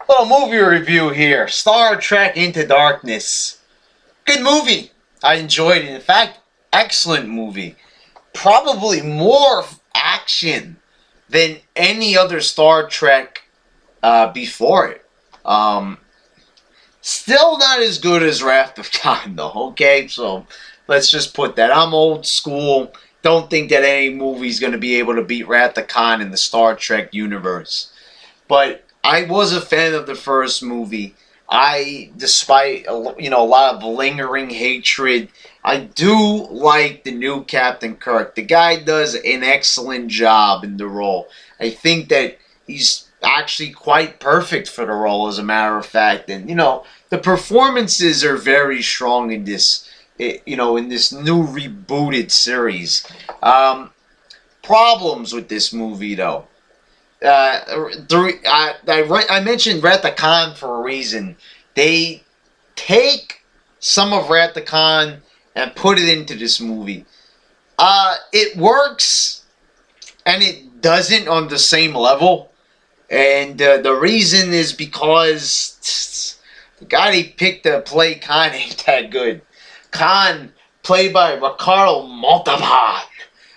Little movie review here. Star Trek Into Darkness. Good movie. I enjoyed it. In fact, excellent movie. Probably more action than any other Star Trek before it. Um, Still not as good as Wrath of Khan, though. Okay, so let's just put that. I'm old school. Don't think that any movie's going to be able to beat Wrath of Khan in the Star Trek universe. But I was a fan of the first movie. Despite a lot of lingering hatred, I do like the new Captain Kirk. The guy does an excellent job in the role. I think that he's actually quite perfect for the role, as a matter of fact. And the performances are very strong in this. In this new rebooted series. Problems with this movie, though. I mentioned Wrath of Khan for a reason. They take some of Wrath of Khan and put it into this movie. It works, and it doesn't on the same level. And the reason is because the guy they picked to play Khan ain't that good. Khan, played by Ricardo Montalban,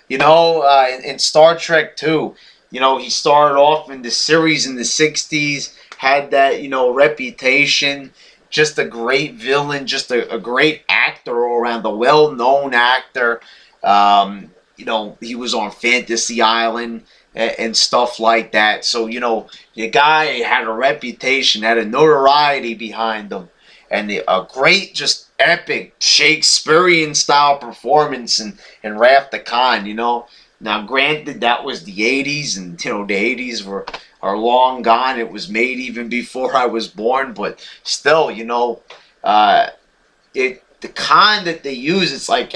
in Star Trek 2. He started off in the series in the 60s, had that, reputation, just a great villain, just a great actor all around, a well-known actor. He was on Fantasy Island and stuff like that. So, the guy had a reputation, had a notoriety behind him, and a great, just epic Shakespearean style performance in Wrath of Khan. Now, granted, that was the 80s, and the 80s are long gone. It was made even before I was born, but still, the Khan that they use, it's like,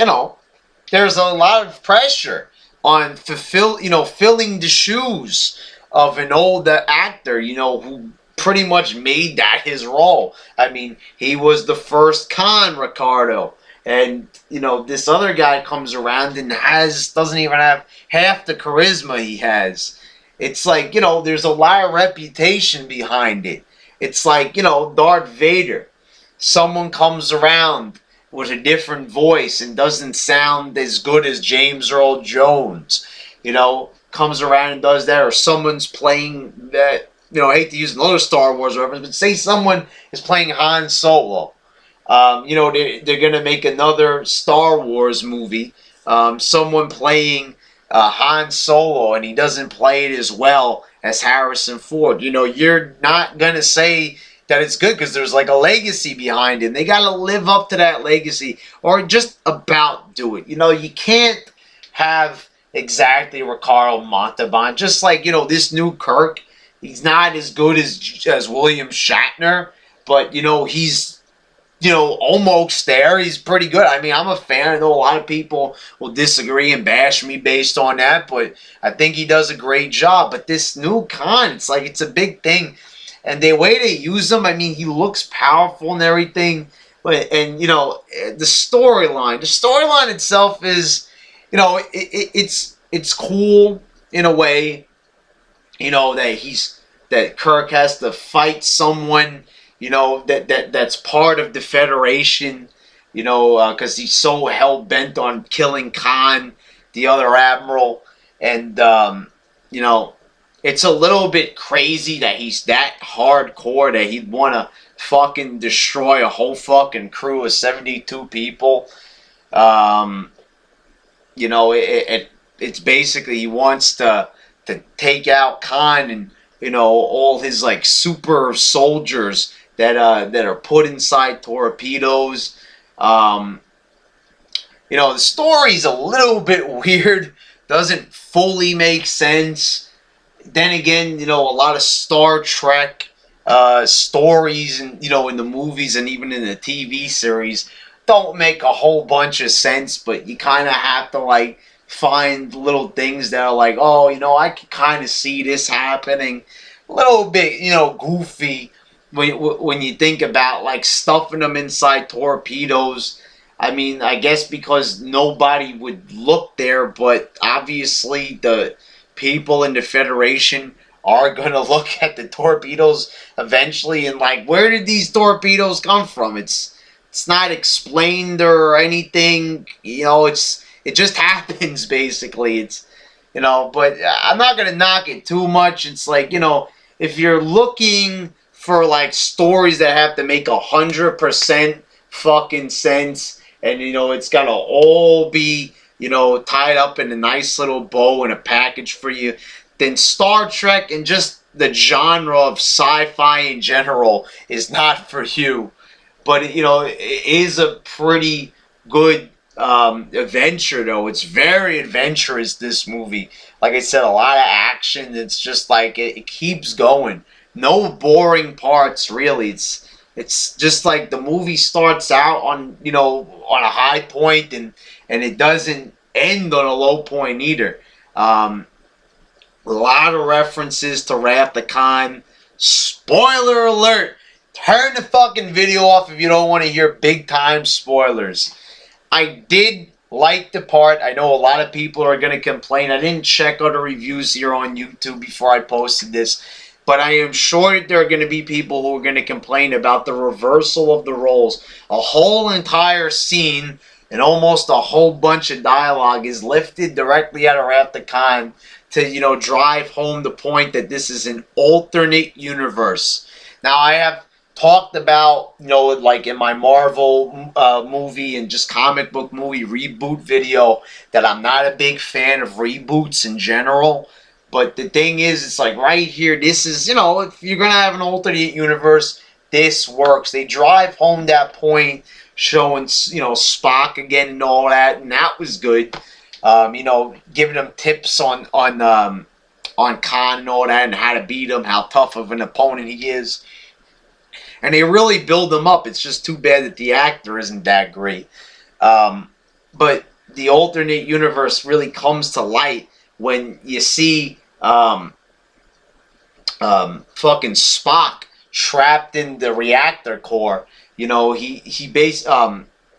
there's a lot of pressure on filling the shoes of an old actor, who pretty much made that his role. I mean, he was the first Khan, Ricardo. And, this other guy comes around and doesn't even have half the charisma he has. It's like, there's a lot of reputation behind it. It's like, Darth Vader. Someone comes around with a different voice and doesn't sound as good as James Earl Jones. Comes around and does that. Or someone's playing that, I hate to use another Star Wars reference, but say someone is playing Han Solo. They're going to make another Star Wars movie. Someone playing Han Solo, and he doesn't play it as well as Harrison Ford. You're not going to say that it's good because there's like a legacy behind it. And they got to live up to that legacy, or just about do it. You can't have exactly Ricardo Montalban. Just like, this new Kirk, he's not as good as William Shatner, but, he's almost there. He's pretty good. I mean, I'm a fan. I know a lot of people will disagree and bash me based on that, but I think he does a great job. But this new Khan, it's like it's a big thing. And the way they use him, I mean, he looks powerful and everything. And, the storyline itself is, it's cool in a way, that Kirk has to fight someone, that's part of the Federation, because he's so hell-bent on killing Khan, the other admiral. And, it's a little bit crazy that he's that hardcore that he'd want to fucking destroy a whole fucking crew of 72 people. It's basically he wants to take out Khan and, all his, like, super soldiers that are put inside torpedoes. The story's a little bit weird. Doesn't fully make sense. Then again, a lot of Star Trek stories and, in the movies and even in the TV series don't make a whole bunch of sense, but you kind of have to, like, find little things that are like, oh, I can kind of see this happening. A little bit, goofy when you think about, like, stuffing them inside torpedoes. I mean, I guess because nobody would look there, but obviously the people in the Federation are going to look at the torpedoes eventually and like, where did these torpedoes come from? It's not explained or anything. You know, it just happens basically. It's, you know, but I'm not going to knock it too much. It's like, you know, if you're looking for like stories that have to make 100% fucking sense, and you know it's gotta all be, you know, tied up in a nice little bow and a package for you, then Star Trek and just the genre of sci-fi in general is not for you. But you know, it is a pretty good adventure though. It's very adventurous, this movie. Like I said, a lot of action. It's just like it keeps going. No boring parts really. It's just like the movie starts out on, you know, on a high point, and it doesn't end on a low point either. A lot of references to Wrath of Khan. Spoiler alert! Turn the fucking video off if you don't want to hear big time spoilers. I did like the part. I know a lot of people are going to complain. I didn't check other reviews here on YouTube before I posted this. But I am sure that there are going to be people who are going to complain about the reversal of the roles. A whole entire scene and almost a whole bunch of dialogue is lifted directly out of Wrath of Khan to, you know, drive home the point that this is an alternate universe. Now, I have talked about, you know, like in my Marvel movie and just comic book movie reboot video, that I'm not a big fan of reboots in general. But the thing is, it's like right here, this is, you know, if you're going to have an alternate universe, this works. They drive home that point, showing, you know, Spock again and all that, and that was good. You know, giving them tips on Khan and all that, and how to beat him, how tough of an opponent he is. And they really build him up. It's just too bad that the actor isn't that great. But the alternate universe really comes to light when you see fucking Spock trapped in the reactor core. You know, he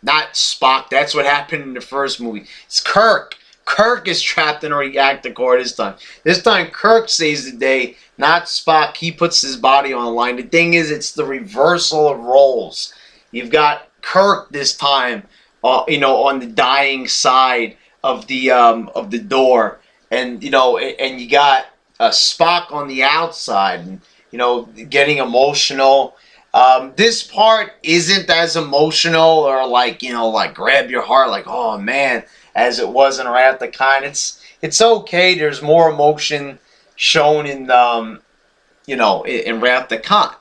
not Spock, that's what happened in the first movie. It's Kirk. Kirk is trapped in a reactor core this time. This time Kirk saves the day, not Spock. He puts his body on the line. The thing is, it's the reversal of roles. You've got Kirk this time, you know, on the dying side of the door. And, you know, and you got Spock on the outside, and, you know, getting emotional. This part isn't as emotional or like, you know, like grab your heart, like, oh man, as it was in Wrath of Khan. It's okay. There's more emotion shown in, you know, in Wrath of Khan.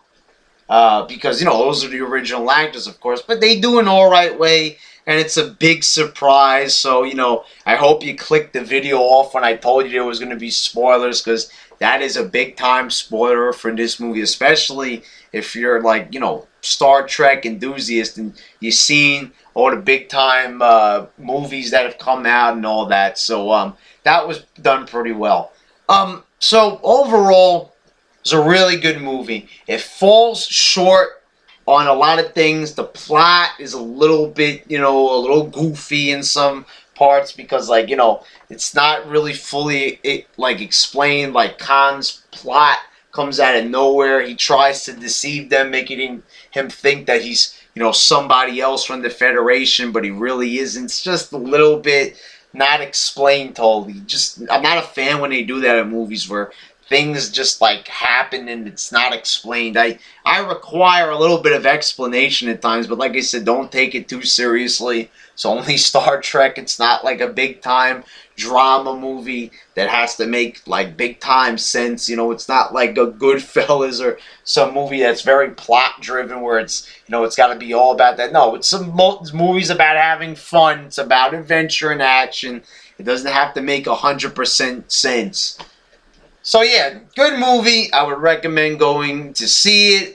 Because, you know, those are the original actors, of course, but they do an alright way. And it's a big surprise, so, you know, I hope you clicked the video off when I told you there was going to be spoilers, because that is a big-time spoiler for this movie, especially if you're, like, you know, Star Trek enthusiast, and you've seen all the big-time movies that have come out and all that, so, that was done pretty well. So, overall, it's a really good movie. It falls short on a lot of things. The plot is a little bit, you know, a little goofy in some parts, because, like, you know, it's not really fully like explained. Like, Khan's plot comes out of nowhere. He tries to deceive them, making him think that he's, you know, somebody else from the Federation, but he really isn't. It's just a little bit not explained totally. Just, I'm not a fan when they do that in movies where things just like happen and it's not explained. I require a little bit of explanation at times, but like I said, don't take it too seriously. It's only Star Trek. It's not like a big time drama movie that has to make like big time sense. You know, it's not like a Goodfellas or some movie that's very plot driven where it's, you know, it's got to be all about that. No, it's some movies about having fun. It's about adventure and action. It doesn't have to make 100% sense. So yeah, good movie. I would recommend going to see it.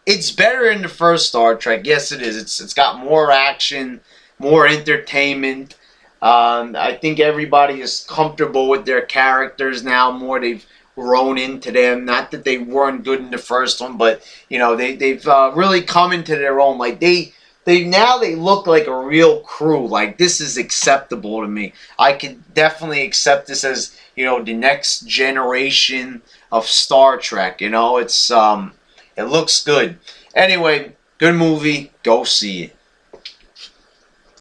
It's better than the first Star Trek. Yes, it is. It's got more action, more entertainment. I think everybody is comfortable with their characters now. More, they've grown into them. Not that they weren't good in the first one, but you know, they've really come into their own. Like they look like a real crew. Like, this is acceptable to me. I could definitely accept this as, you know, the next generation of Star Trek. You know, it looks good. Anyway, good movie. Go see it.